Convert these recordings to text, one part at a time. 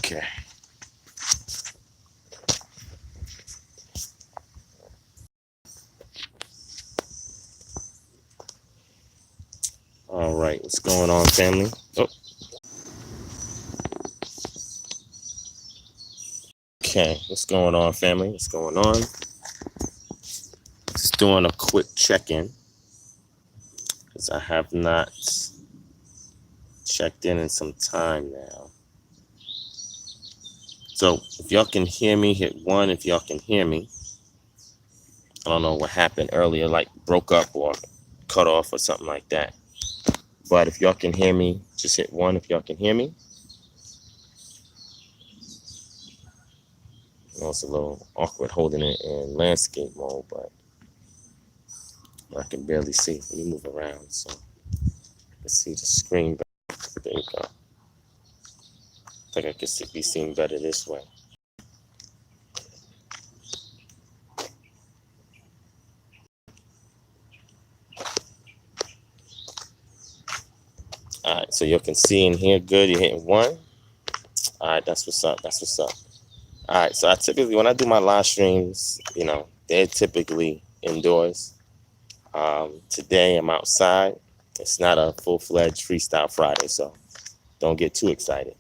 Okay. All right. What's going on, family? Oh, okay. What's going on, family? What's going on? Just doing a quick check-in because I have not checked in some time now. So if y'all can hear me, hit one. If y'all can hear me, I don't know what happened earlier, like broke up or cut off or something like that. But if y'all can hear me, just hit one if y'all can hear me. I know it's a little awkward holding it in landscape mode, but I can barely see. Let me move around so let's see the screen better. There you go. I think I can be seen better this way. All right, so you can see and hear good. You're hitting one. All right, that's what's up. That's what's up. All right, so I typically, when I do my live streams, they're typically indoors. Today I'm outside. It's not a full-fledged Freestyle Friday, so don't get too excited.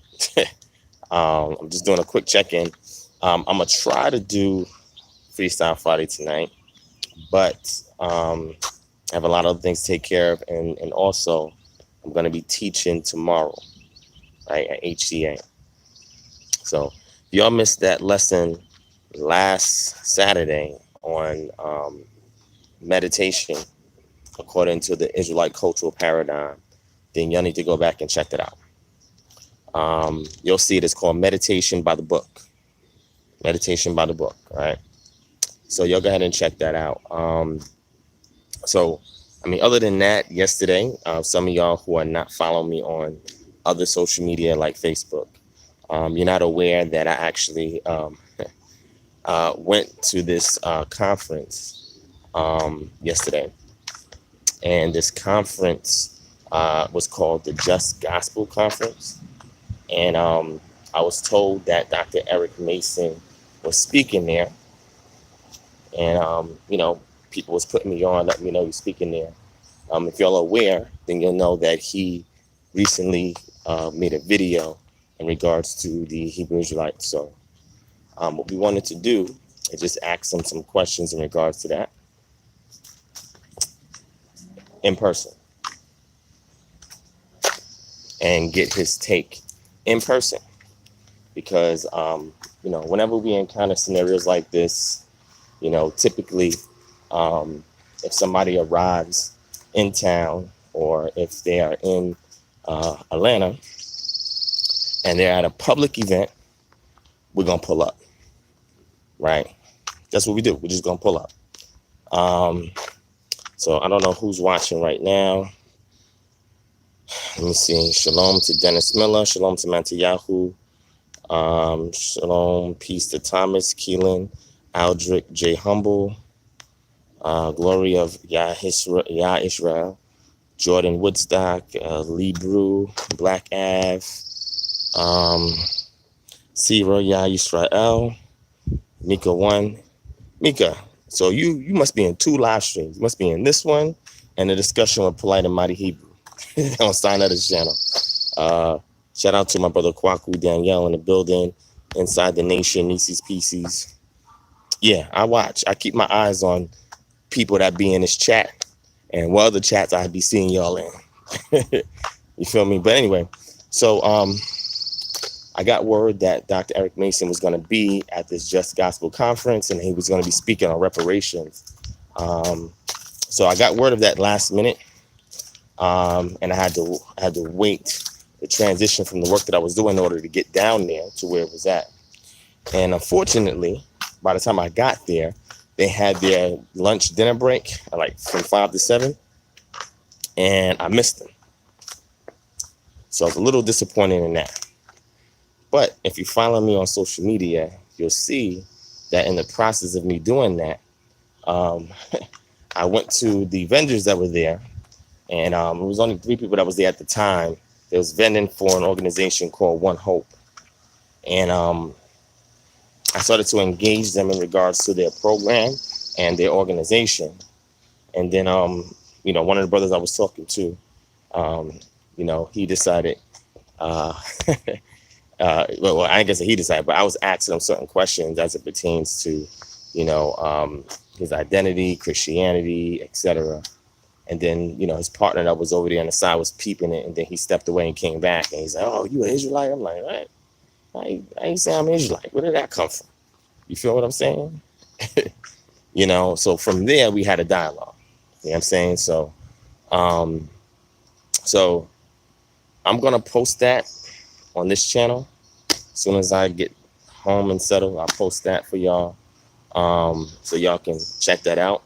I'm just doing a quick check-in. I'm gonna try to do Freestyle Friday tonight, but I have a lot of other things to take care of, and also I'm gonna be teaching tomorrow, right, at HCA. So if y'all missed that lesson last Saturday on meditation according to the Israelite cultural paradigm, then y'all need to go back and check that out. You'll see it is called Meditation by the Book. Meditation by the Book, all right? So y'all go ahead and check that out. Other than that, yesterday, some of y'all who are not following me on other social media like Facebook, you're not aware that I actually went to this conference yesterday. And this conference was called the Just Gospel Conference. And I was told that Dr. Eric Mason was speaking there. And, people was putting me on, letting me know he's speaking there. If y'all are aware, then you'll know that he recently made a video in regards to the Hebrew Israelites. So what we wanted to do is just ask him some questions in regards to that in person and get his take in person. Because, whenever we encounter scenarios like this, typically if somebody arrives in town or if they are in Atlanta and they're at a public event, we're going to pull up, right? That's what we do. We're just going to pull up. So I don't know who's watching right now. Let me see. Shalom to Dennis Miller. Shalom to Mantayahu. Shalom. Peace to Thomas, Keelan, Aldrich, J. Humble. Glory of Yah Israel. Jordan Woodstock. Lee Brew. Black Ave. Sierra Yah Israel. Mika 1. Mika, so you must be in 2 live streams. You must be in this one and the discussion with Polite and Mighty Hebrew on Sign of this channel. Shout out to my brother Kwaku Danielle in the building, Inside the Nation, Nieces Pieces. Yeah, I watch. I keep my eyes on people that be in this chat and what other chats I'd be seeing y'all in. You feel me? But anyway, so I got word that Dr. Eric Mason was going to be at this Just Gospel Conference and he was going to be speaking on reparations. So I got word of that last minute. And I had to wait the transition from the work that I was doing in order to get down there to where it was at. And unfortunately, by the time I got there, they had their lunch dinner break like from 5 to 7 and I missed them. So I was a little disappointed in that. But if you follow me on social media, you'll see that in the process of me doing that, I went to the vendors that were there. And it was only 3 people that was there at the time. There was vending for an organization called One Hope. And I started to engage them in regards to their program and their organization. And then, one of the brothers I was talking to, he decided, uh, well, I guess he decided, but I was asking him certain questions as it pertains to, his identity, Christianity, etc. And then, his partner that was over there on the side was peeping it, and then he stepped away and came back, and he's like, "Oh, you an Israelite?" I'm like, "What? I ain't say I'm Israelite. Where did that come from?" You feel what I'm saying? So from there we had a dialogue. You know what I'm saying? Um, so I'm gonna post that on this channel as soon as I get home and settled. I'll post that for y'all, so y'all can check that out.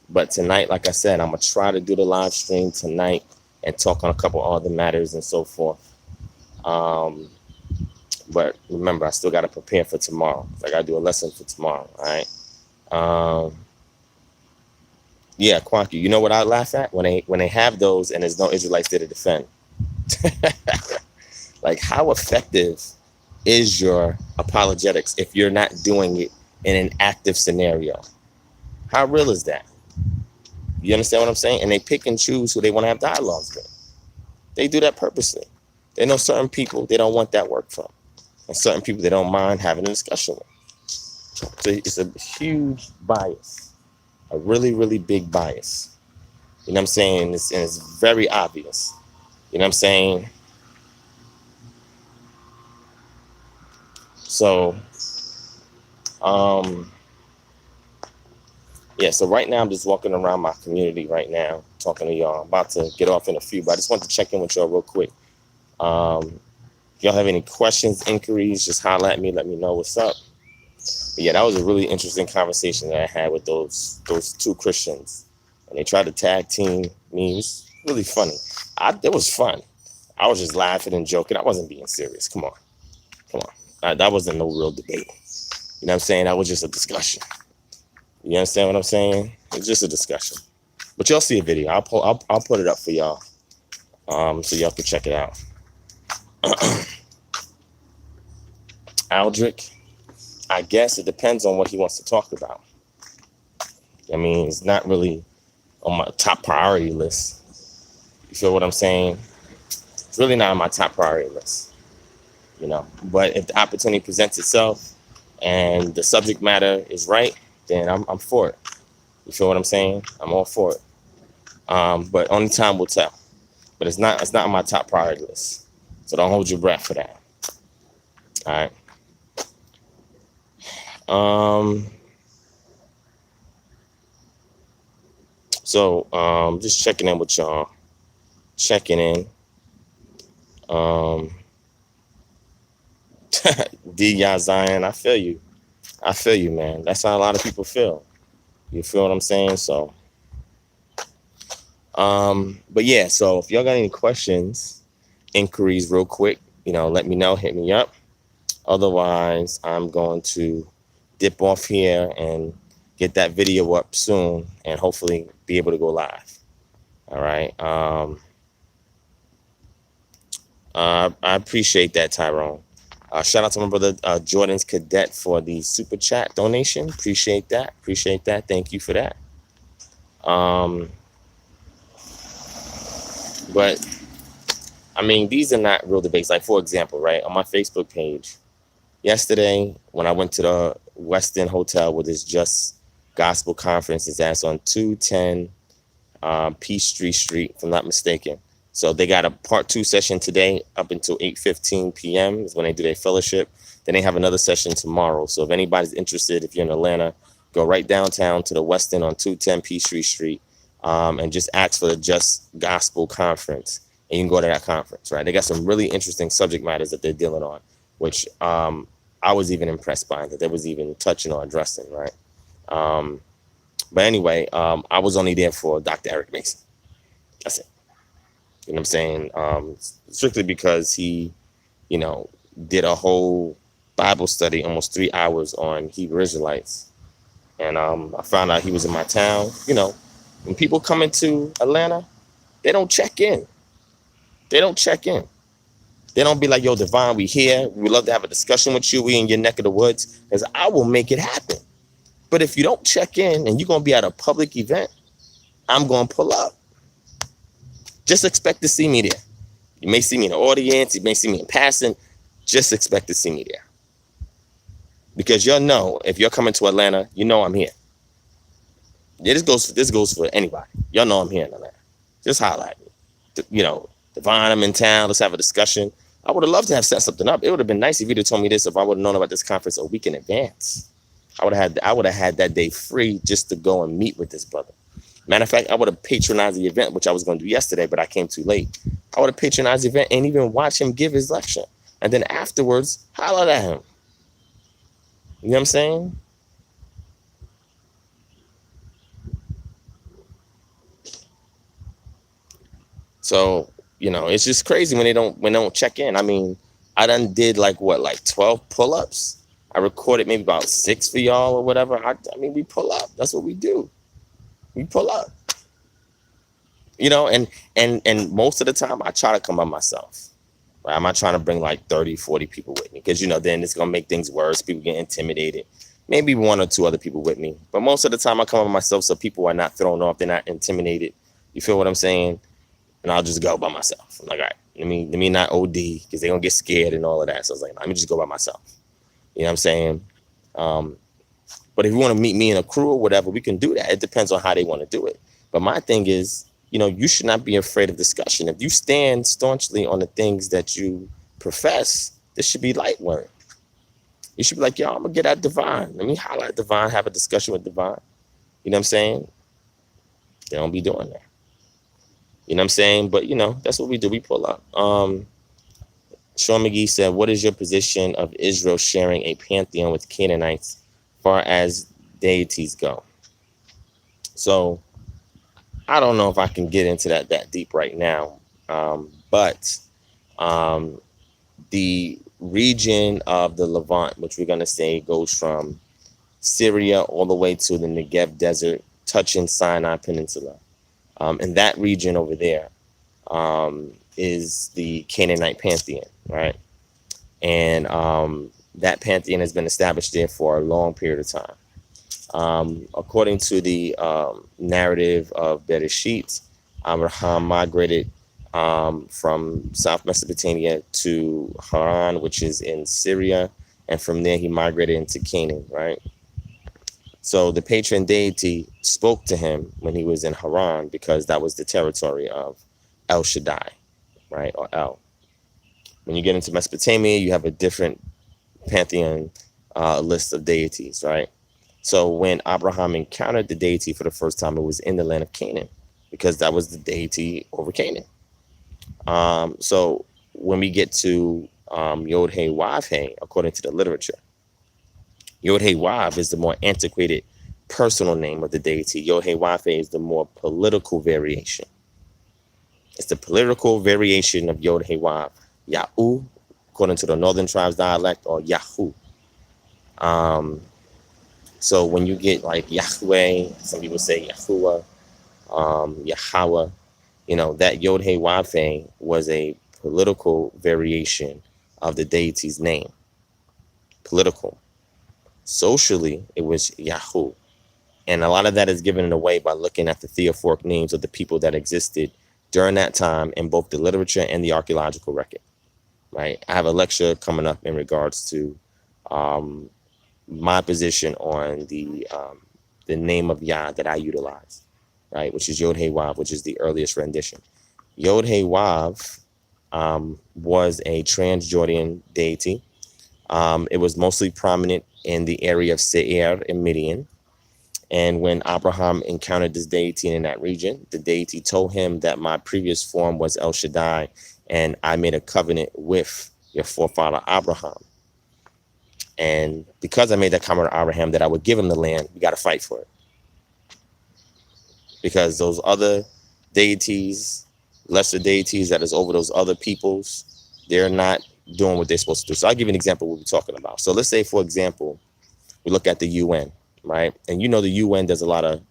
But tonight, like I said, I'm gonna try to do the live stream tonight and talk on a couple other matters and so forth. But remember, I still got to prepare for tomorrow. I got to do a lesson for tomorrow. All right. Yeah, Quanky. You know what I laugh at when they have those and there's no Israelites there to defend. Like, how effective is your apologetics if you're not doing it in an active scenario? How real is that? You understand what I'm saying? And they pick and choose who they want to have dialogues with. They do that purposely. They know certain people they don't want that work from, and certain people they don't mind having a discussion with. So it's a huge bias, a really, really big bias. You know what I'm saying? And it's very obvious. You know what I'm saying? So, yeah, so right now I'm just walking around my community right now, talking to y'all. I'm about to get off in a few, but I just want to check in with y'all real quick. If y'all have any questions, inquiries, just holler at me, let me know what's up. But yeah, that was a really interesting conversation that I had with those two Christians. And they tried to tag team me. It was really funny. It was fun. I was just laughing and joking. I wasn't being serious. Come on. That wasn't no real debate. You know what I'm saying? That was just a discussion. You understand what I'm saying? It's just a discussion. But y'all see a video. I'll put it up for y'all, so y'all can check it out. Aldrich, I guess it depends on what he wants to talk about. I mean, it's not really on my top priority list. You feel what I'm saying? It's really not on my top priority list. But if the opportunity presents itself and the subject matter is right, then I'm for it. You feel what I'm saying? I'm all for it. But only time will tell. But it's not on my top priority list. So don't hold your breath for that. All right. So just checking in with y'all. Checking in. D Zion, I feel you, man. That's how a lot of people feel. You feel what I'm saying? So, but yeah. So if y'all got any questions, inquiries, real quick, let me know. Hit me up. Otherwise, I'm going to dip off here and get that video up soon, and hopefully be able to go live. All right. I appreciate that, Tyrone. Shout out to my brother Jordan's Cadet for the super chat donation. Appreciate that. Thank you for that. But I mean, these are not real debates. Like, for example, right, on my Facebook page yesterday, when I went to the Westin Hotel with this Just Gospel Conference, that's on 210 Peachtree Street, if I'm not mistaken. So they got a part 2 session today up until 8:15 p.m. is when they do their fellowship. Then they have another session tomorrow. So if anybody's interested, if you're in Atlanta, go right downtown to the Westin on 210 Peachtree Street, and just ask for the Just Gospel Conference, and you can go to that conference, right? They got some really interesting subject matters that they're dealing on, which I was even impressed by, that they was even touching or addressing, right? But anyway, I was only there for Dr. Eric Mason. That's it. You know what I'm saying? Strictly because he, did a whole Bible study, almost 3 hours on Hebrew Israelites. And I found out he was in my town. When people come into Atlanta, they don't check in. They don't be like, yo, Divine, we here. We love to have a discussion with you. We in your neck of the woods. Because I will make it happen. But if you don't check in and you're going to be at a public event, I'm going to pull up. Just expect to see me there. You may see me in the audience. You may see me in passing. Just expect to see me there. Because you'll know, if you're coming to Atlanta, you know I'm here. Yeah, this goes for anybody. Y'all know I'm here in Atlanta. Just highlight me. You know, Divine, I'm in town. Let's have a discussion. I would have loved to have set something up. It would have been nice if you'd have told me this, if I would have known about this conference a week in advance. I would have had that day free just to go and meet with this brother. Matter of fact, I would have patronized the event, which I was going to do yesterday, but I came too late. I would have patronized the event and even watch him give his lecture. And then afterwards, holler at him. You know what I'm saying? So, you know, it's just crazy when they don't check in. I mean, I done did like 12 pull-ups. I recorded maybe about 6 for y'all or whatever. I mean, we pull up. That's what we do. We pull up. You know, and most of the time I try to come by myself. Right? I'm not trying to bring like 30, 40 people with me because, you know, then it's going to make things worse. People get intimidated. Maybe 1 or 2 other people with me. But most of the time I come by myself so people are not thrown off. They're not intimidated. You feel what I'm saying? And I'll just go by myself. I'm like, all right, let me not OD because they're going to get scared and all of that. So I was like, let me just go by myself. You know what I'm saying? But if you want to meet me in a crew or whatever, we can do that. It depends on how they want to do it. But my thing is, you know, you should not be afraid of discussion. If you stand staunchly on the things that you profess, this should be light work. You should be like, yo, I'm going to get at Divine. Let me highlight Divine, have a discussion with Divine. You know what I'm saying? They don't be doing that. You know what I'm saying? But, you know, that's what we do. We pull up. Sean McGee said, what is your position of Israel sharing a pantheon with Canaanites as far as deities go? So I don't know if I can get into that deep right now. But the region of the Levant, which we're going to say goes from Syria all the way to the Negev Desert, touching Sinai Peninsula. And that region over there is the Canaanite pantheon, right? And that pantheon has been established there for a long period of time. According to the narrative of Bereshit, Abraham migrated from South Mesopotamia to Haran, which is in Syria, and from there he migrated into Canaan, right? So the patron deity spoke to him when he was in Haran because that was the territory of El Shaddai, right, or El. When you get into Mesopotamia, you have a different pantheon list of deities, right? So when Abraham encountered the deity for the first time, it was in the land of Canaan because that was the deity over Canaan. So when we get to Yod-Heh-Wav-Heh, according to the literature, Yod-Heh-Wav is the more antiquated personal name of the deity. Yod-Heh-Wav-Heh is the more political variation. It's the political variation of Yod-Heh-Wav. Yahu, according to the Northern Tribes dialect, or Yahu. So when you get like Yahweh, some people say Yahuwah, Yahweh, you know, that Yod-Heh-Wav-Heh was a political variation of the deity's name. Political. Socially, it was Yahu. And a lot of that is given away by looking at the theophoric names of the people that existed during that time in both the literature and the archaeological record, right? I have a lecture coming up in regards to my position on the name of Yah that I utilize, right? Which is Yod-Heh-Wav, which is the earliest rendition. Yod-Heh-Wav was a Transjordan deity. It was mostly prominent in the area of Seir in Midian. And when Abraham encountered this deity in that region, the deity told him that my previous form was El Shaddai, and I made a covenant with your forefather Abraham. And because I made that covenant with Abraham that I would give him the land, we got to fight for it. Because those other deities, lesser deities that is over those other peoples, they're not doing what they're supposed to do. So I'll give you an example of what we're talking about. So let's say, for example, we look at the UN, right? And you know the UN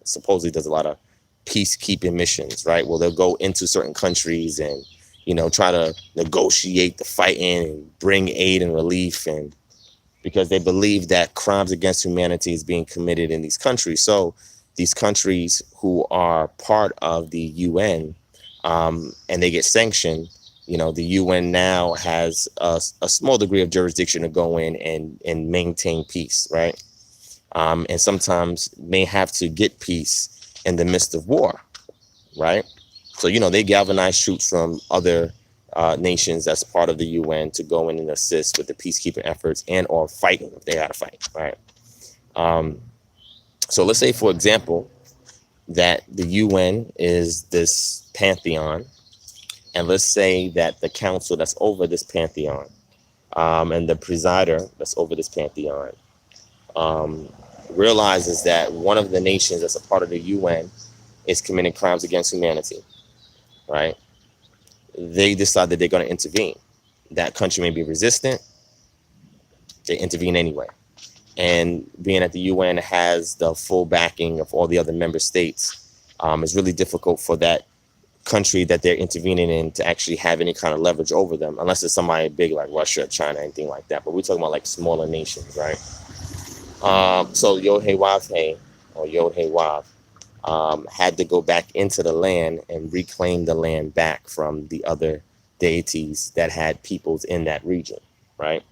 supposedly does a lot of peacekeeping missions, right? Well, they'll go into certain countries and, try to negotiate the fighting and bring aid and relief, and because they believe that crimes against humanity is being committed in these countries. So these countries who are part of the UN, and they get sanctioned, the UN now has a small degree of jurisdiction to go in and maintain peace, right? And sometimes may have to get peace in the midst of war, right? So, they galvanize troops from other nations that's part of the UN to go in and assist with the peacekeeping efforts and or fighting if they had to fight, right? So let's say, for example, that the UN is this pantheon, and let's say that the council that's over this pantheon, and the presider that's over this pantheon, realizes that one of the nations that's a part of the UN is committing crimes against humanity, right? They decide that they're going to intervene. That country may be resistant. They intervene anyway. And being that the UN has the full backing of all the other member states, it's really difficult for that country that they're intervening in to actually have any kind of leverage over them, unless it's somebody big like Russia, China, anything like that. But we're talking about like smaller nations, right? So Yod-Heh-Wav-Heh, or Yod-Heh-Wav, had to go back into the land and reclaim the land back from the other deities that had peoples in that region, right?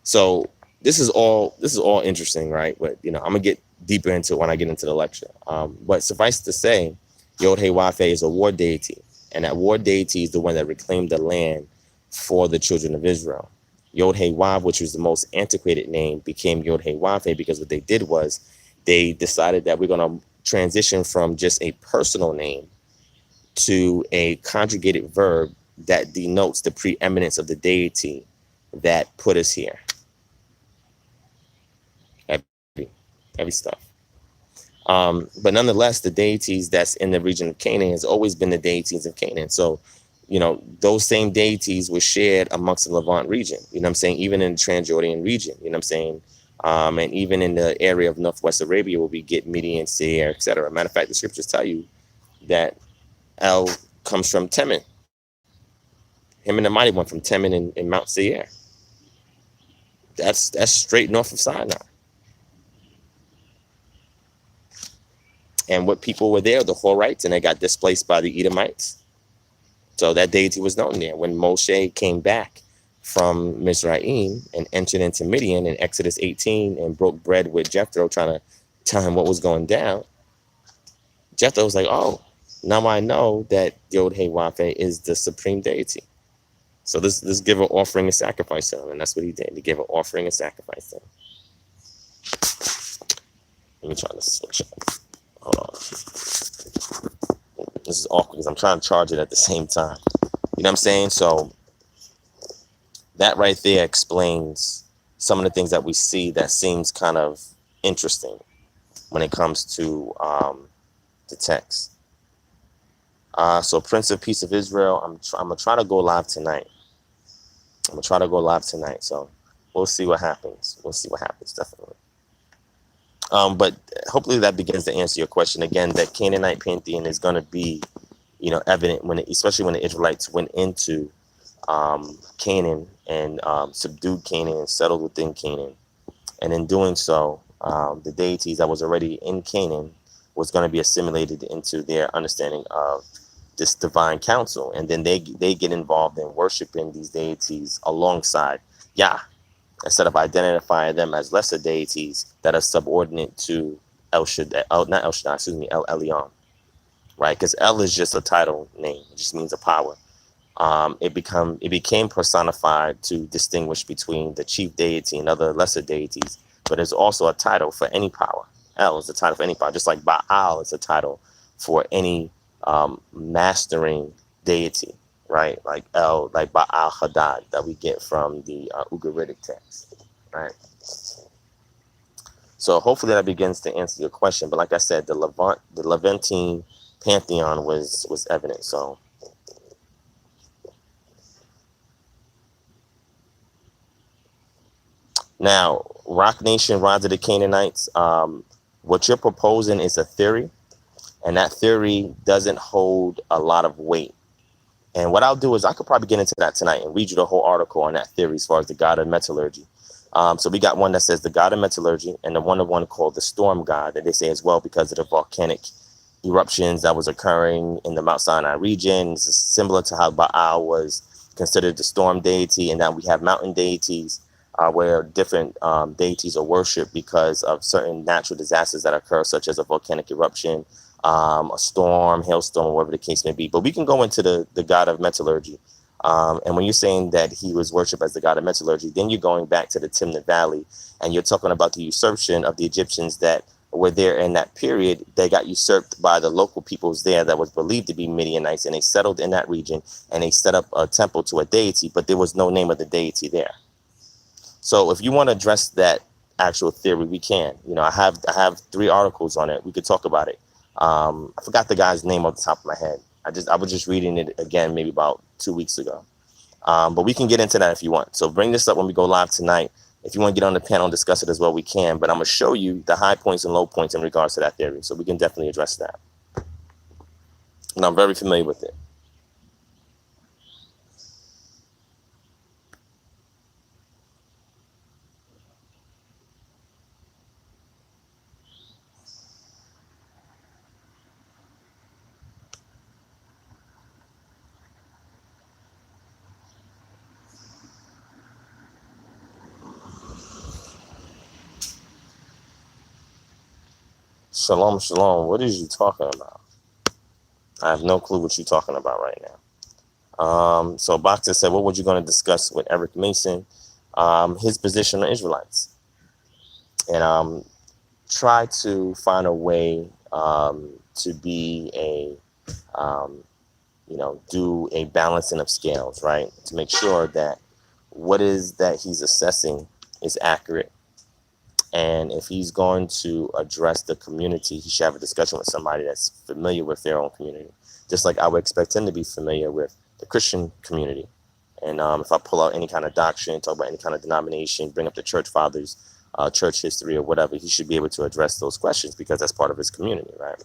So this is all interesting, right? But I'm gonna get deeper into it when I get into the lecture. But suffice to say, Yod-Heh-Wav-Heh is a war deity, and that war deity is the one that reclaimed the land for the children of Israel. Yod-Heh-Wav, which was the most antiquated name, became Yod-Heh-Wav-Heh because what they did was they decided that we're going to transition from just a personal name to a conjugated verb that denotes the preeminence of the deity that put us here. Heavy stuff. But nonetheless, the deities that's in the region of Canaan has always been the deities of Canaan. So, those same deities were shared amongst the Levant region, even in the Transjordan region, and even in the area of Northwest Arabia where we get Midian, Seir, etc. Matter of fact, the scriptures tell you that El comes from Teman. Him and the mighty one from Teman in Mount Seir. That's straight north of Sinai. And what people were there, the Horites, and they got displaced by the Edomites. So that deity was known there. When Moshe came back from Mizraim and entered into Midian in Exodus 18 and broke bread with Jethro, trying to tell him what was going down, Jethro was like, oh, now I know that Yod-Heh-Wav-Heh is the supreme deity. So let's give an offering and sacrifice to him. And that's what he did. He gave an offering and sacrifice to him. Let me try to switch up. Hold on. This is awkward because I'm trying to charge it at the same time. You know what I'm saying? So that right there explains some of the things that we see that seems kind of interesting when it comes to the text. So Prince of Peace of Israel, I'm gonna try to go live tonight. So we'll see what happens. Definitely. But hopefully that begins to answer your question. Again, that Canaanite pantheon is going to be, evident especially when the Israelites went into Canaan and subdued Canaan and settled within Canaan. And in doing so, the deities that was already in Canaan was going to be assimilated into their understanding of this divine council. And then they get involved in worshiping these deities alongside Yah, instead of identifying them as lesser deities that are subordinate to El Elyon, right? Because El is just a title name; it just means a power. It became personified to distinguish between the chief deity and other lesser deities, but it's also a title for any power. El is a title for any power, just like Baal is a title for any mastering deity. Right, like Baal Hadad that we get from the Ugaritic text, right? So hopefully that begins to answer your question. But like I said, the Levantine pantheon was evident. So now, Rock Nation, Rise of the Canaanites. What you're proposing is a theory, and that theory doesn't hold a lot of weight. And what I'll do is I could probably get into that tonight and read you the whole article on that theory as far as the god of metallurgy. So we got one that says the god of metallurgy, and the one called the storm god that they say as well because of the volcanic eruptions that was occurring in the Mount Sinai region. It's similar to how Baal was considered the storm deity, and now we have mountain deities where different deities are worshipped because of certain natural disasters that occur, such as a volcanic eruption, a storm, hailstorm, whatever the case may be. But we can go into the god of metallurgy. And when you're saying that he was worshipped as the god of metallurgy, then you're going back to the Timnah Valley, and you're talking about the usurpation of the Egyptians that were there in that period. They got usurped by the local peoples there that was believed to be Midianites, and they settled in that region, and they set up a temple to a deity, but there was no name of the deity there. So if you want to address that actual theory, we can. I have 3 articles on it. We could talk about it. I forgot the guy's name off the top of my head. I was just reading it again maybe about 2 weeks ago. But we can get into that if you want. So bring this up when we go live tonight. If you want to get on the panel and discuss it as well, we can. But I'm going to show you the high points and low points in regards to that theory. So we can definitely address that. And I'm very familiar with it. Shalom, shalom. What is you talking about? I have no clue what you're talking about right now. So Boxer said, what were you going to discuss with Eric Mason? His position on Israelites. And try to find a way to be do a balancing of scales, right? To make sure that what is that he's assessing is accurate. And if he's going to address the community, he should have a discussion with somebody that's familiar with their own community, just like I would expect him to be familiar with the Christian community. And if I pull out any kind of doctrine, talk about any kind of denomination, bring up the church fathers, church history or whatever, he should be able to address those questions because that's part of his community, right?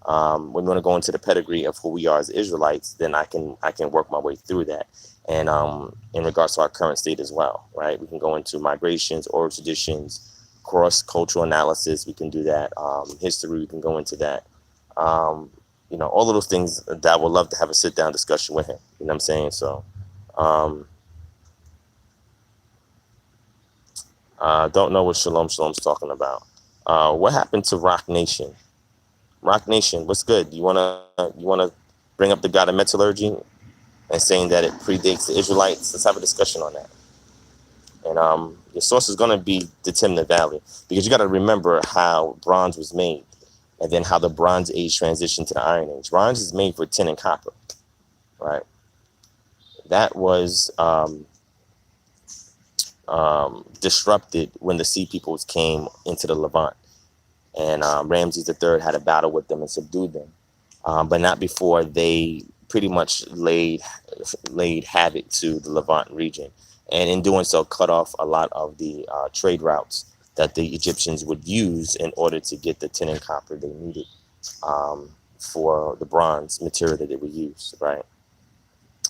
When we want to go into the pedigree of who we are as Israelites, then I can work my way through that. And in regards to our current state as well, right? We can go into migrations, oral traditions, cross-cultural analysis. We can do that. History, we can go into that. All of those things that I would love to have a sit-down discussion with him. You know what I'm saying? So don't know what Shalom's talking about. What happened to Rock Nation? Rock Nation, what's good? You wanna bring up the god of metallurgy and saying that it predates the Israelites? Let's have a discussion on that. And your source is gonna be the Timnah Valley, because you got to remember how bronze was made, and then how the Bronze Age transitioned to the Iron Age. Bronze is made for tin and copper, right? That was disrupted when the Sea Peoples came into the Levant, and Ramses III had a battle with them and subdued them, but not before they pretty much laid havoc to the Levant region, and in doing so cut off a lot of the trade routes that the Egyptians would use in order to get the tin and copper they needed for the bronze material that they would use, right?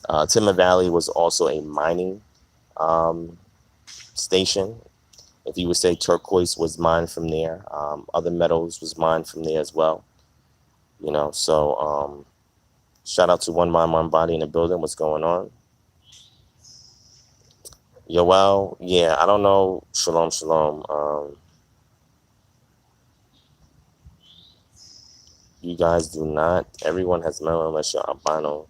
Timnah Valley was also a mining station. If you would say turquoise was mined from there, other metals was mined from there as well. So shout out to One Mind, One Body in the building. What's going on? Yoel, yeah, I don't know. Shalom, shalom. You guys do not. Everyone has melanin unless you're albino.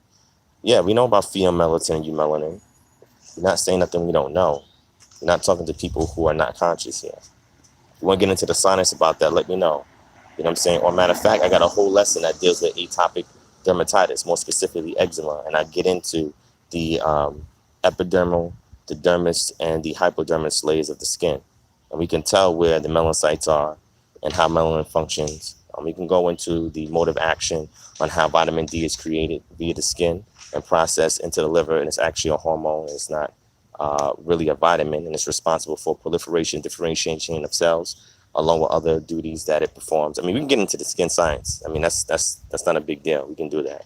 Yeah, we know about pheomelanin and eumelanin. You're not saying nothing we don't know. You're not talking to people who are not conscious here. If you want to get into the science about that, let me know. You know what I'm saying? Or matter of fact, I got a whole lesson that deals with atopic dermatitis, more specifically eczema, and I get into the epidermal, the dermis, and the hypodermis layers of the skin. And we can tell where the melanocytes are and how melanin functions. We can go into the mode of action on how vitamin D is created via the skin and processed into the liver, and it's actually a hormone. It's not really a vitamin, and it's responsible for proliferation, differentiation of cells, along with other duties that it performs. I mean, we can get into the skin science. I mean, that's not a big deal. We can do that.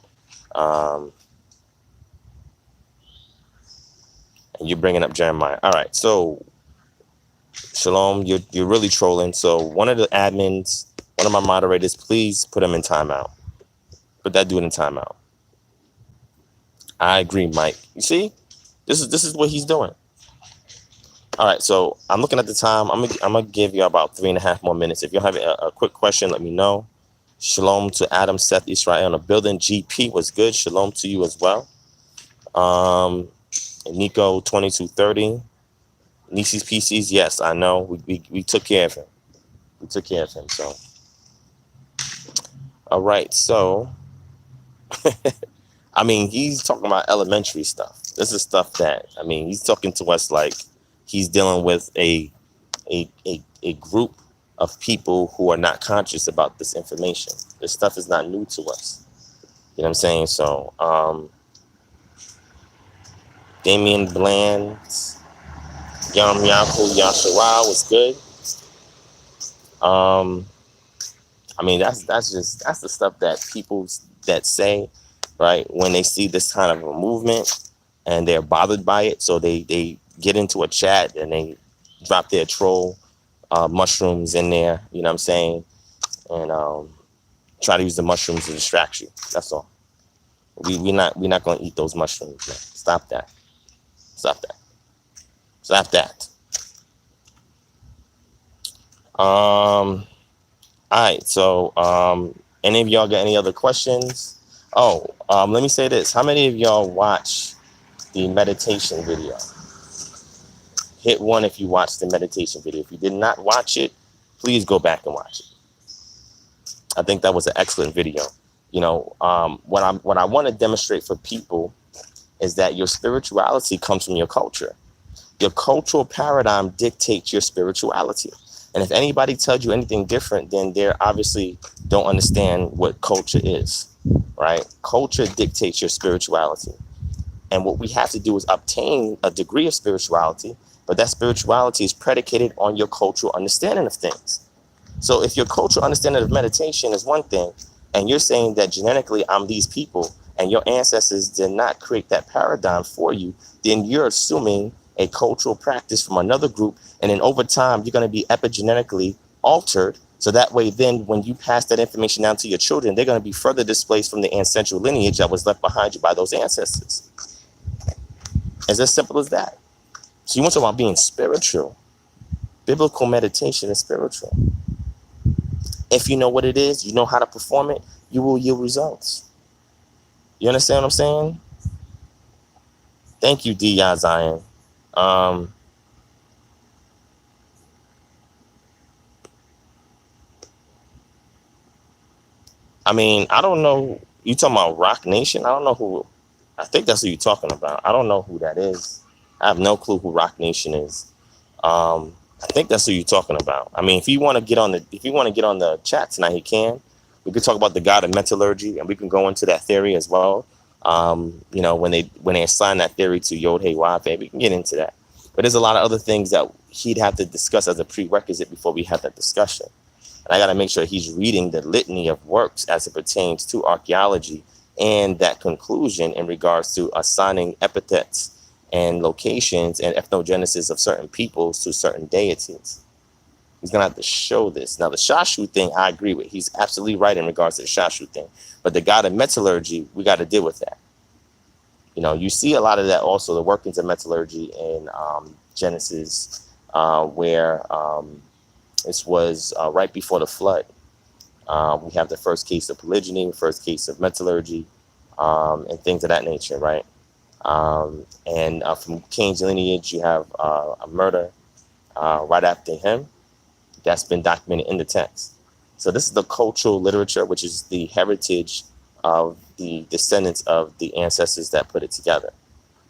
And you're bringing up Jeremiah. All right, so Shalom, you're really trolling. So one of the admins, one of my moderators, please put him in timeout. Put that dude in timeout. I agree, Mike. You see, this is what he's doing. All right, so I'm looking at the time. I'm gonna give you about 3.5 more minutes. If you have a quick question, let me know. Shalom to Adam, Seth, Israel on the building. GP was good. Shalom to you as well. Nico 2230. Nisi's PCs, yes, I know. We took care of him. We took care of him. So, all right. So, I mean, he's talking about elementary stuff. This is stuff that, I mean, he's talking to us like he's dealing with a group of people who are not conscious about this information. This stuff is not new to us. You know what I'm saying? So, Damian Bland, Yam Yaku Yashara was good. I mean, that's the stuff that people that say, right, when they see this kind of a movement and they're bothered by it, so they get into a chat and they drop their troll mushrooms in there, you know what I'm saying, and try to use the mushrooms to distract you. That's all. We're not going to eat those mushrooms, man. Stop that. Stop that. Stop that. All right, so any of y'all got any other questions? Oh, let me say this. How many of y'all watch the meditation video? Hit 1 if you watched the meditation video. If you did not watch it, please go back and watch it. I think that was an excellent video. You know, what I want to demonstrate for people is that your spirituality comes from your culture. Your cultural paradigm dictates your spirituality. And if anybody tells you anything different, then they obviously don't understand what culture is, right? Culture dictates your spirituality. And what we have to do is obtain a degree of spirituality, but that spirituality is predicated on your cultural understanding of things. So if your cultural understanding of meditation is one thing, and you're saying that genetically I'm these people, and your ancestors did not create that paradigm for you, then you're assuming a cultural practice from another group, and then over time you're going to be epigenetically altered, so that way then when you pass that information down to your children, they're going to be further displaced from the ancestral lineage that was left behind you by those ancestors. It's as simple as that. So you want to talk about being spiritual. Biblical meditation is spiritual. If you know what it is, you know how to perform it, you will yield results. You understand what I'm saying? Thank you, D.I. Zion. I mean, I don't know. You talking about Rock Nation? I don't know who. I think that's who you're talking about. I don't know who that is. I have no clue who Rock Nation is. I think that's who you're talking about. I mean, if you want to get on the chat tonight, you can. We could talk about the god of metallurgy, and we can go into that theory as well. You know, when they assign that theory to Yod Hey Vav, we can get into that. But there's a lot of other things that he'd have to discuss as a prerequisite before we have that discussion. And I got to make sure he's reading the litany of works as it pertains to archaeology and that conclusion in regards to assigning epithets and locations and ethnogenesis of certain peoples to certain deities. He's going to have to show this. Now, the Shashu thing, I agree with. He's absolutely right in regards to the Shashu thing. But the god of metallurgy, we got to deal with that. You know, you see a lot of that also, the workings of metallurgy in Genesis, where this was right before the flood. We have the first case of polygyny, the first case of metallurgy, and things of that nature, right? And from Cain's lineage, you have a murder right after him. That's been documented in the text. So this is the cultural literature, which is the heritage of the descendants of the ancestors that put it together,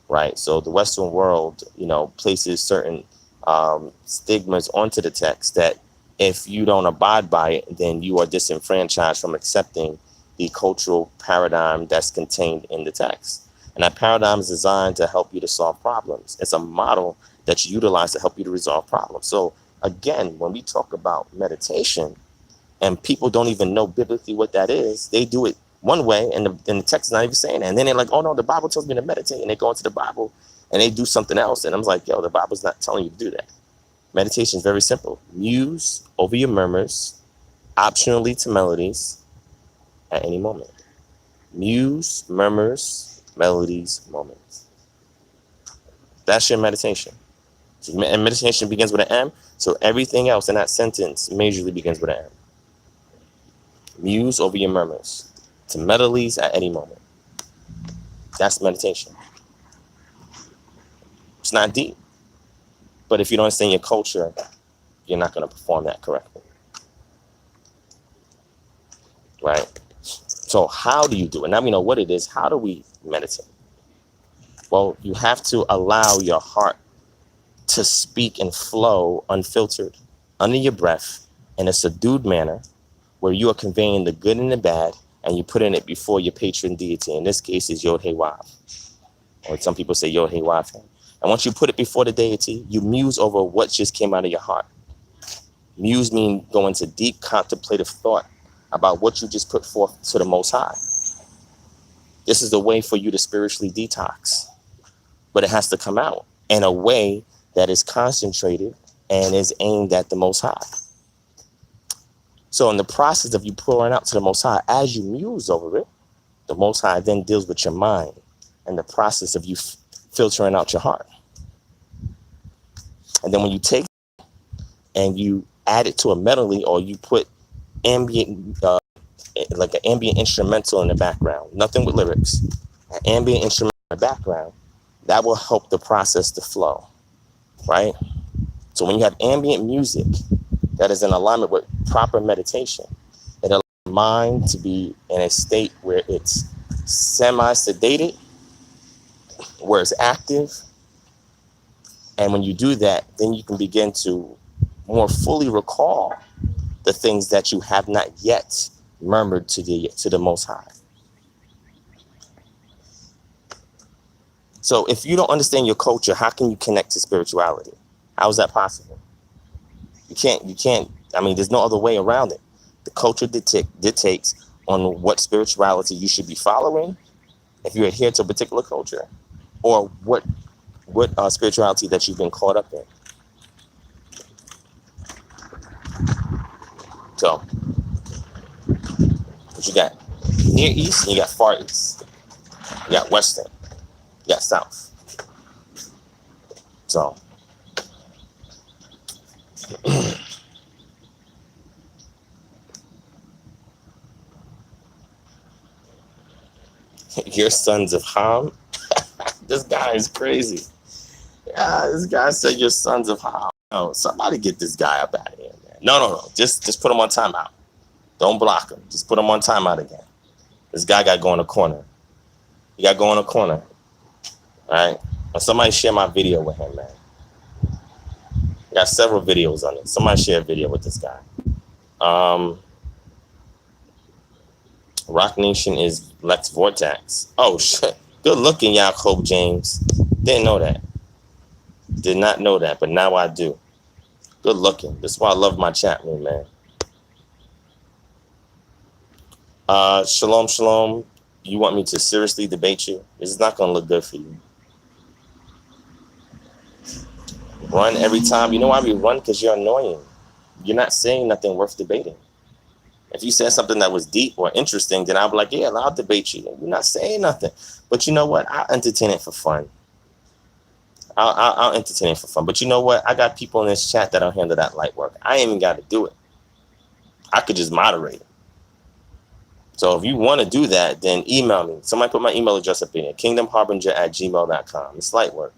right? So the Western world, you know, places certain stigmas onto the text that if you don't abide by it, then you are disenfranchised from accepting the cultural paradigm that's contained in the text. And that paradigm is designed to help you to solve problems. It's a model that you utilize to help you to resolve problems. So again, when we talk about meditation and people don't even know biblically what that is, they do it one way and the text is not even saying that. And then they're like, oh no, the Bible tells me to meditate. And they go into the Bible and they do something else. And I'm like, yo, the Bible's not telling you to do that. Meditation is very simple. Muse over your murmurs, optionally to melodies at any moment. Muse, murmurs, melodies, moments. That's your meditation. So, and meditation begins with an M, so everything else in that sentence majorly begins with an M. Muse over your murmurs, to melodies at any moment. That's meditation. It's not deep, but if you don't understand your culture, you're not going to perform that correctly. Right? So how do you do it? Now we know what it is. How do we meditate? Well, you have to allow your heart to speak and flow unfiltered, under your breath, in a subdued manner, where you are conveying the good and the bad, and you put in it before your patron deity. In this case, is Yod Hey Wav, or some people say Yod Hey Wav. And once you put it before the deity, you muse over what just came out of your heart. Muse means go into deep contemplative thought about what you just put forth to the Most High. This is the way for you to spiritually detox, but it has to come out in a way that is concentrated and is aimed at the Most High. So in the process of you pouring out to the Most High, as you muse over it, the Most High then deals with your mind and the process of you filtering out your heart. And then when you take and you add it to a melody, or you put ambient, like an ambient instrumental in the background, nothing with lyrics, an ambient instrument in the background, that will help the process to flow, right? So when you have ambient music that is in alignment with proper meditation, it allows the mind to be in a state where it's semi-sedated, where it's active. And when you do that, then you can begin to more fully recall the things that you have not yet murmured to the Most High. So if you don't understand your culture, how can you connect to spirituality? How is that possible? You can't, I mean, there's no other way around it. The culture dictates on what spirituality you should be following if you adhere to a particular culture, or what spirituality that you've been caught up in. So, what you got? Near East, and you got Far East. You got Western. You got South. So, your sons of Ham. This guy is crazy. Yeah, this guy said your sons of Ham. Oh, somebody get this guy up out of here, man. No. Just put him on timeout. Don't block him. Just put him on timeout again. This guy got to go in a corner. He got to go in a corner. All right? And somebody share my video with him, man. I got several videos on it. Somebody share a video with this guy. Rock Nation is Lex Vortex. Oh, shit. Good looking, Jacob James. Didn't know that. Did not know that, but now I do. Good looking. That's why I love my chat room, man. Shalom. You want me to seriously debate you? This is not going to look good for you. Run every time. You know why we run? Because you're annoying. You're not saying nothing worth debating. If you said something that was deep or interesting, then I'll be like, yeah, I'll debate you. You're not saying nothing. But you know what? I'll entertain it for fun. I'll entertain it for fun. But you know what? I got people in this chat that'll handle that light work. I ain't even got to do it. I could just moderate it. So if you want to do that, then email me. Somebody put my email address up here, kingdomharbinger@gmail.com. It's light work.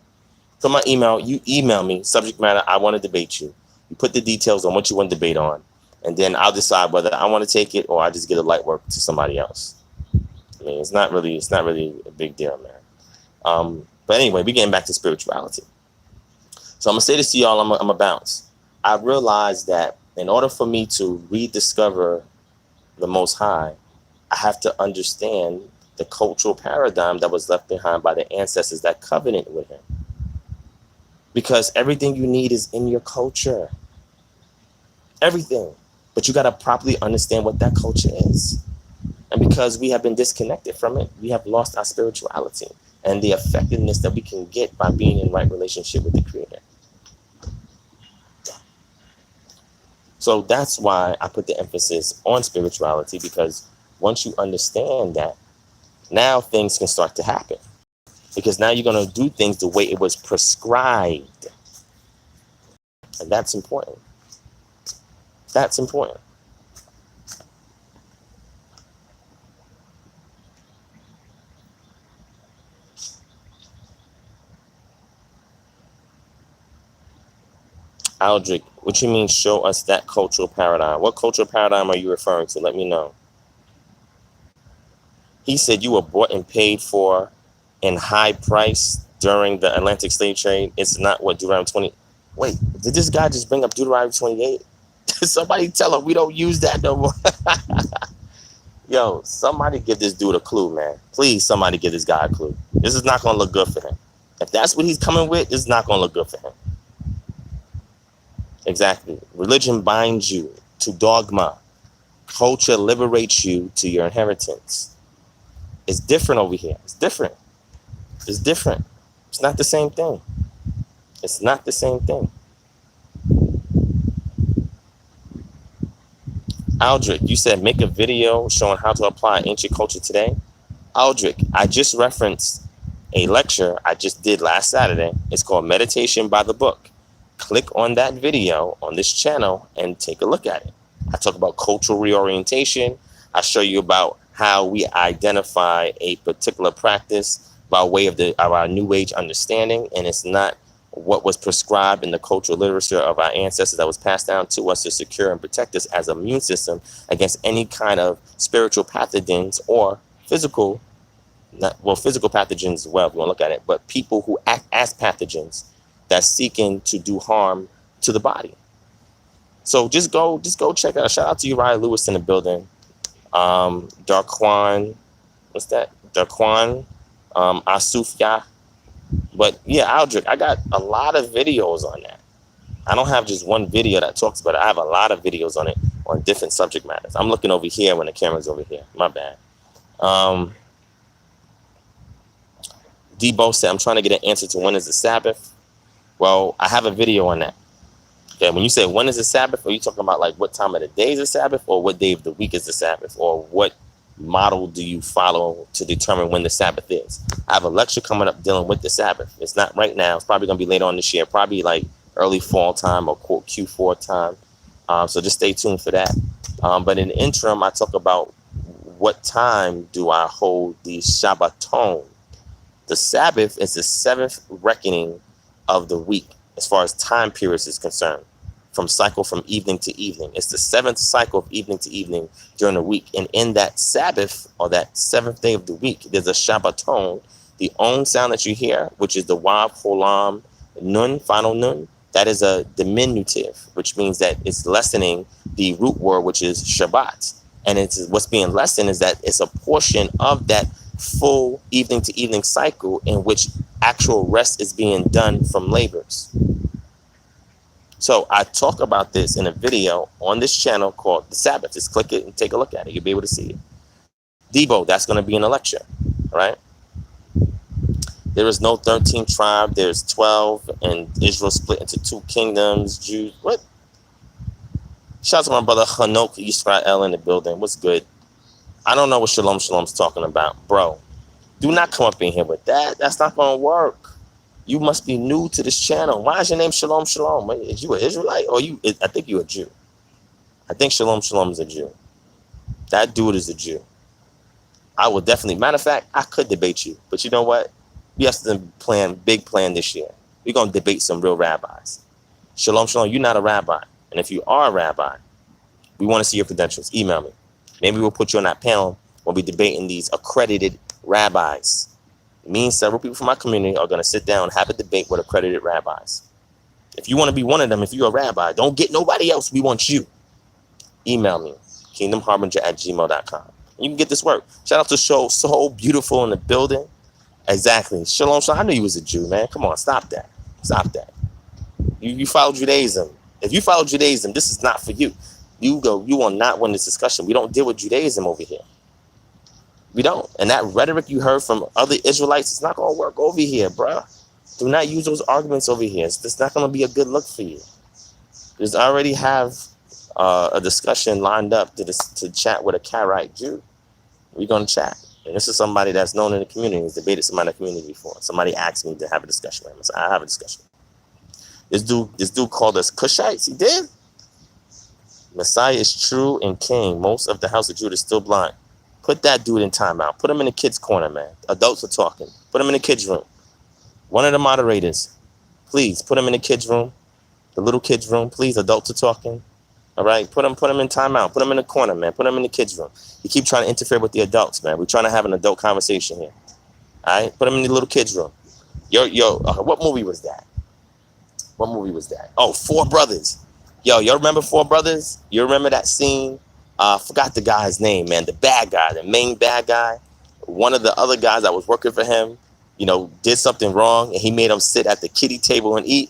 Put my email, you email me, subject matter, I want to debate you. You put the details on what you want to debate on, and then I'll decide whether I want to take it or I just get a light work to somebody else. I mean, it's not really a big deal, man. But anyway, we're getting back to spirituality. So I'm going to say this to y'all, I'm going to bounce. I realized that in order for me to rediscover the Most High, I have to understand the cultural paradigm that was left behind by the ancestors that covenanted with him. Because everything you need is in your culture. Everything. But you got to properly understand what that culture is. And because we have been disconnected from it, we have lost our spirituality. and the effectiveness that we can get by being in right relationship with the Creator. So that's why I put the emphasis on spirituality, because once you understand that, now things can start to happen. Because now you're going to do things the way it was prescribed. And that's important. That's important. Aldrich, what you mean show us that cultural paradigm? What cultural paradigm are you referring to? Let me know. He said you were bought and paid for in high price during the Atlantic slave trade. It's not what Deuteronomy 20. Wait, did this guy just bring up Deuteronomy 28? Somebody tell him we don't use that no more. Yo, somebody give this dude a clue, man. Please, somebody give this guy a clue. This is not going to look good for him. If that's what he's coming with, it's not going to look good for him. Exactly. Religion binds you to dogma. Culture liberates you to your inheritance. It's different over here. It's different. It's different. It's not the same thing. It's not the same thing. Aldrich, you said make a video showing how to apply ancient culture today. Aldrich, I just referenced a lecture I just did last Saturday. It's called Meditation by the Book. Click on that video on this channel and take a look at it. I talk about cultural reorientation. I show you about how we identify a particular practice by way of our New Age understanding, and it's not what was prescribed in the cultural literature of our ancestors that was passed down to us to secure and protect us as an immune system against any kind of spiritual pathogens or physical, physical pathogens as well, if you want to look at it, but people who act as pathogens that's seeking to do harm to the body. So just go check it out. Shout out to Uriah Lewis in the building. Darquan, what's that? Darquan, Asufya. But yeah, Aldrich, I got a lot of videos on that. I don't have just one video that talks about it. I have a lot of videos on it on different subject matters. I'm looking over here when the camera's over here. My bad. Debo said, I'm trying to get an answer to when is the Sabbath. Well, I have a video on that. Okay, when you say when is the Sabbath, are you talking about like what time of the day is the Sabbath, or what day of the week is the Sabbath, or what model do you follow to determine when the Sabbath is? I have a lecture coming up dealing with the Sabbath. It's not right now. It's probably going to be later on this year, probably like early fall time or Q4 time. So just stay tuned for that. But in the interim, I talk about what time do I hold the Shabbaton. The Sabbath is the seventh reckoning of the week as far as time periods is concerned, from evening to evening. It's the seventh cycle of evening to evening during the week. And in that Sabbath, or that seventh day of the week, there's a Shabbaton. The own sound that you hear, which is the Wav, Holam, Nun, final Nun, that is a diminutive, which means that it's lessening the root word, which is Shabbat. And it's what's being lessened is that it's a portion of that full evening to evening cycle in which actual rest is being done from labors. So I talk about this in a video on this channel called The Sabbath. Just click it and take a look at it. You'll be able to see it. Debo, that's going to be in a lecture, right? There is no 13th tribe. There's 12, and Israel split into two kingdoms. Jews, what? Shout out to my brother Hanok Yisrael in the building. What's good? I don't know what Shalom Shalom's talking about. Bro, do not come up in here with that. That's not going to work. You must be new to this channel. Why is your name Shalom Shalom? Is you an Israelite or I think you're a Jew. I think Shalom Shalom is a Jew. That dude is a Jew. I will definitely, matter of fact, I could debate you. But you know what? We have to big plan this year. We're going to debate some real rabbis. Shalom Shalom, you're not a rabbi. And if you are a rabbi, we want to see your credentials. Email me. Maybe we'll put you on that panel when we're debating these accredited rabbis. Me and several people from my community are going to sit down and have a debate with accredited rabbis. If you want to be one of them, if you're a rabbi, don't get nobody else. We want you. Email me, kingdomharbinger@gmail.com. You can get this work. Shout out to So Beautiful in the building. Exactly. Shalom, Shalom. I knew you was a Jew, man. Come on, stop that. Stop that. You follow Judaism. If you follow Judaism, this is not for you. You will not win this discussion. We don't deal with Judaism over here. We don't. And that rhetoric you heard from other Israelites, it's not going to work over here, bruh. Do not use those arguments over here. It's not going to be a good look for you. Just already have a discussion lined up to chat with a Karaite Jew. We're going to chat. And this is somebody that's known in the community. He's debated somebody in the community before. Somebody asked me to have a discussion with him. So I have a discussion. This dude called us Cushites. He did. Messiah is true and king. Most of the house of Judah is still blind. Put that dude in timeout. Put him in the kids' corner, man. Adults are talking. Put him in the kids' room. One of the moderators, please put him in the kids' room. The little kids' room, please. Adults are talking. All right, put him in timeout. Put him in the corner, man. Put him in the kids' room. You keep trying to interfere with the adults, man. We're trying to have an adult conversation here. All right, put him in the little kids' room. What movie was that? What movie was that? Oh, Four Brothers. Y'all remember Four Brothers? You remember that scene? I forgot the guy's name, man. The bad guy, the main bad guy. One of the other guys that was working for him, did something wrong, and he made him sit at the kiddie table and eat.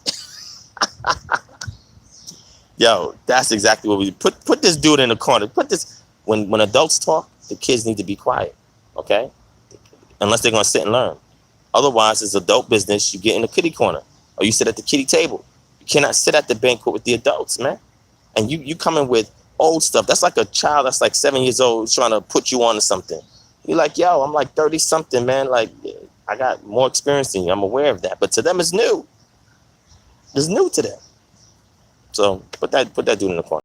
Yo, that's exactly what we put this dude in the corner. Put this when adults talk, the kids need to be quiet, okay? Unless they're gonna sit and learn. Otherwise, it's adult business. You get in the kiddie corner, or you sit at the kiddie table. You cannot sit at the banquet with the adults, man. And you coming with old stuff. That's like a child that's like 7 years old trying to put you on to something. You're like, yo, I'm like 30 something, man. Like, I got more experience than you. I'm aware of that, but to them, it's new. It's new to them. So put that dude in the corner.